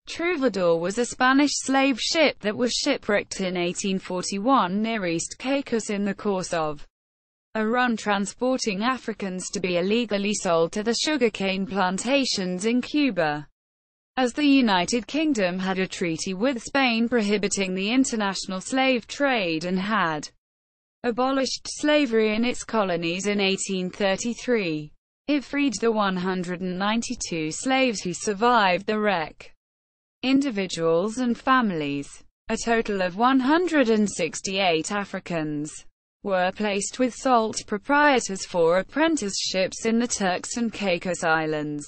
Trouvadore was a Spanish slave ship that was shipwrecked in 1841 near East Caicos in the course of a run transporting Africans to be illegally sold to the sugarcane plantations in Cuba. As the United Kingdom had a treaty with Spain prohibiting the international slave trade and had abolished slavery in its colonies in 1833, it freed the 192 slaves who survived the wreck. Individuals and families. A total of 168 Africans were placed with salt proprietors for apprenticeships in the Turks and Caicos Islands.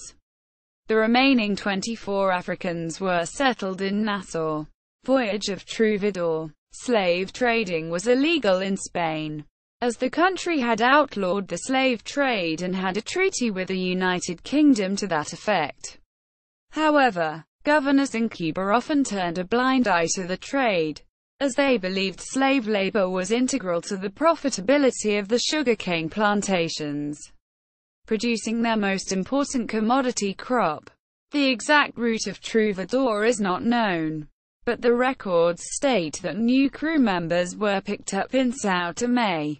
The remaining 24 Africans were settled in Nassau. Voyage of Trouvadore. Slave trading was illegal in Spain, as the country had outlawed the slave trade and had a treaty with the United Kingdom to that effect. However, governors in Cuba often turned a blind eye to the trade, as they believed slave labor was integral to the profitability of the sugarcane plantations, producing their most important commodity crop. The exact route of Trouvadore is not known, but the records state that new crew members were picked up in São Tomé,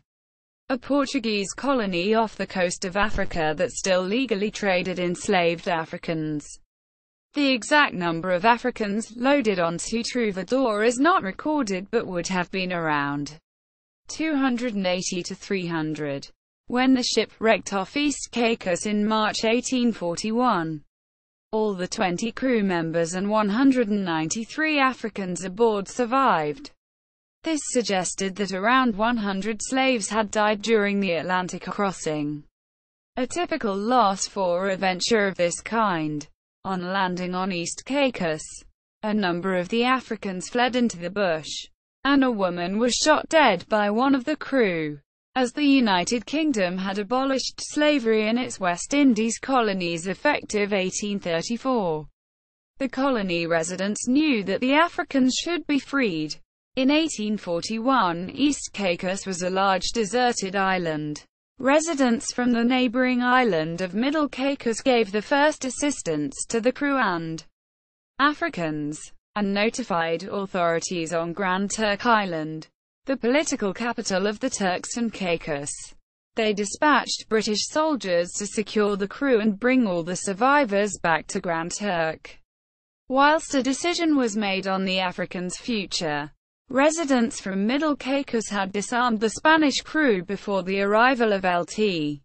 a Portuguese colony off the coast of Africa that still legally traded enslaved Africans. The exact number of Africans loaded onto Trouvadore is not recorded, but would have been around 280 to 300. When the ship wrecked off East Caicos in March 1841, all the 20 crew members and 193 Africans aboard survived. This suggested that around 100 slaves had died during the Atlantic crossing, a typical loss for a venture of this kind. On landing on East Caicos, a number of the Africans fled into the bush, and a woman was shot dead by one of the crew. As the United Kingdom had abolished slavery in its West Indies colonies effective 1834, the colony residents knew that the Africans should be freed. In 1841, East Caicos was a large deserted island. Residents from the neighboring island of Middle Caicos gave the first assistance to the crew and Africans, and notified authorities on Grand Turk Island, the political capital of the Turks and Caicos. They dispatched British soldiers to secure the crew and bring all the survivors back to Grand Turk. Whilst a decision was made on the Africans' future, residents from Middle Caicos had disarmed the Spanish crew before the arrival of Lt.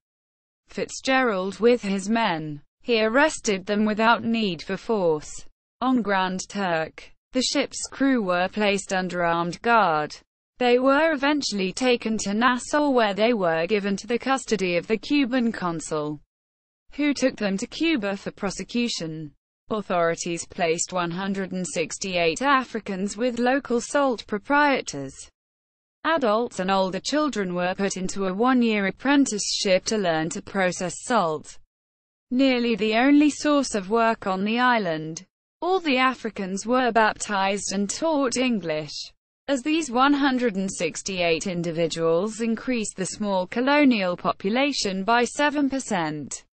Fitzgerald with his men. He arrested them without need for force. On Grand Turk, the ship's crew were placed under armed guard. They were eventually taken to Nassau, where they were given to the custody of the Cuban consul, who took them to Cuba for prosecution. Authorities placed 168 Africans with local salt proprietors. Adults and older children were put into a one-year apprenticeship to learn to process salt, nearly the only source of work on the island. All the Africans were baptized and taught English. As these 168 individuals increased the small colonial population by 7%.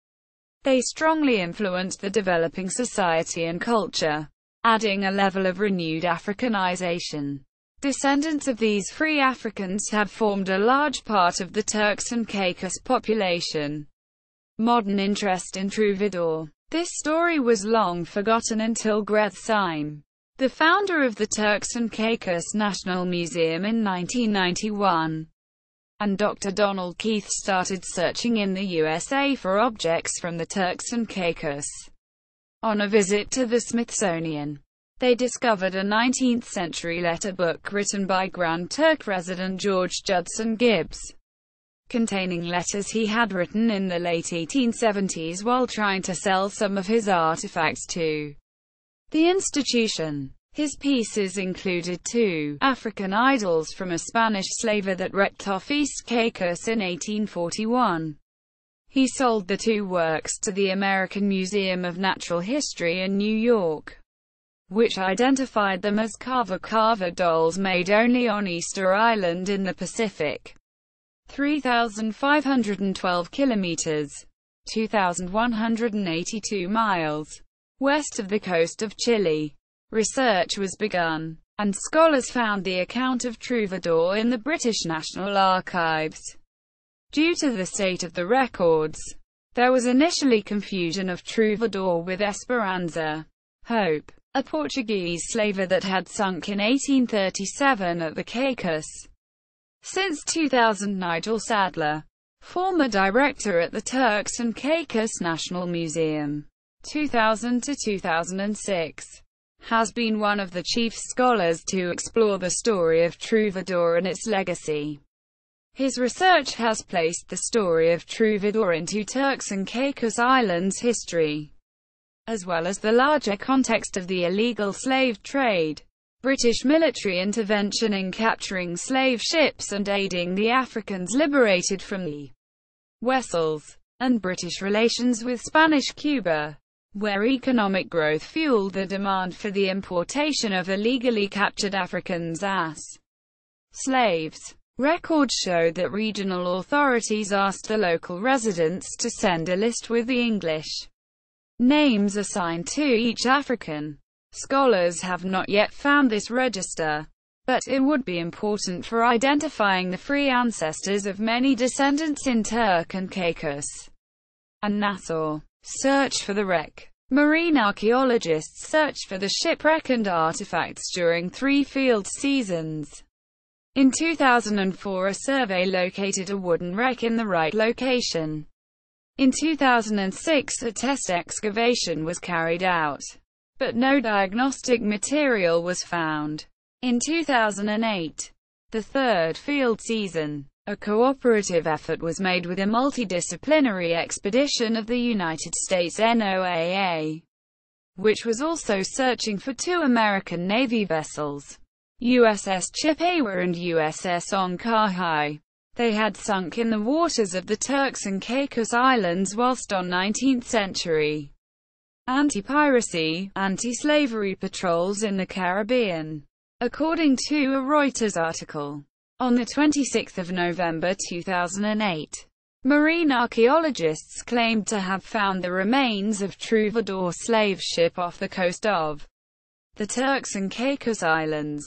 They strongly influenced the developing society and culture, adding a level of renewed Africanization. Descendants of these free Africans have formed a large part of the Turks and Caicos population. Modern interest in Trouvadore. This story was long forgotten until Greth Syme, the founder of the Turks and Caicos National Museum in 1991, and Dr. Donald Keith started searching in the USA for objects from the Turks and Caicos. On a visit to the Smithsonian, they discovered a 19th-century letter book written by Grand Turk resident George Judson Gibbs, containing letters he had written in the late 1870s while trying to sell some of his artifacts to the institution. His pieces included 2 African idols from a Spanish slaver that wrecked off East Caicos in 1841. He sold the 2 works to the American Museum of Natural History in New York, which identified them as carver dolls made only on Easter Island in the Pacific. 3,512 kilometers, 2,182 miles, west of the coast of Chile. Research was begun, and scholars found the account of Trouvadore in the British National Archives. Due to the state of the records, there was initially confusion of Trouvadore with Esperanza, Hope, a Portuguese slaver that had sunk in 1837 at the Caicos. Since 2000, Nigel Sadler, former director at the Turks and Caicos National Museum, 2000 to 2006, has been one of the chief scholars to explore the story of Trouvadore and its legacy. His research has placed the story of Trouvadore into Turks and Caicos Islands history, as well as the larger context of the illegal slave trade, British military intervention in capturing slave ships and aiding the Africans liberated from the vessels, and British relations with Spanish Cuba, where economic growth fueled the demand for the importation of illegally captured Africans as slaves. Records show that regional authorities asked the local residents to send a list with the English names assigned to each African. Scholars have not yet found this register, but it would be important for identifying the free ancestors of many descendants in Turks and Caicos and Nassau. Search for the wreck. Marine archaeologists searched for the shipwreck and artifacts during 3 field seasons. In 2004, a survey located a wooden wreck in the right location. In 2006, a test excavation was carried out, but no diagnostic material was found. In 2008, the 3rd field season, a cooperative effort was made with a multidisciplinary expedition of the United States NOAA, which was also searching for 2 American Navy vessels, USS Chippewa and USS Onkahai. They had sunk in the waters of the Turks and Caicos Islands whilst on 19th-century anti-piracy, anti-slavery patrols in the Caribbean, according to a Reuters article. On 26 November 2008, marine archaeologists claimed to have found the remains of Trouvadore slave ship off the coast of the Turks and Caicos Islands.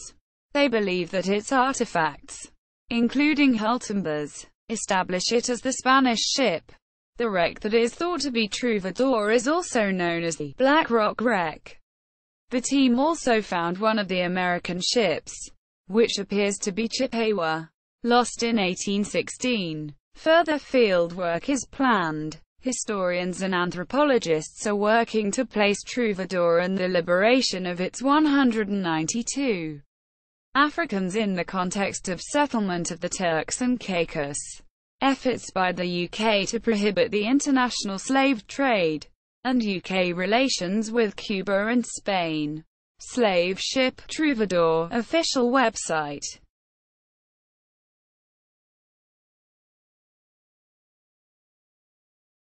They believe that its artifacts, including hull timbers, establish it as the Spanish ship. The wreck that is thought to be Trouvadore is also known as the Black Rock wreck. The team also found one of the American ships, which appears to be Chippewa, lost in 1816. Further field work is planned. Historians and anthropologists are working to place Trouvadore and the liberation of its 192 Africans in the context of settlement of the Turks and Caicos. Efforts by the UK to prohibit the international slave trade, and UK relations with Cuba and Spain. Slave ship, Trouvadore, official website.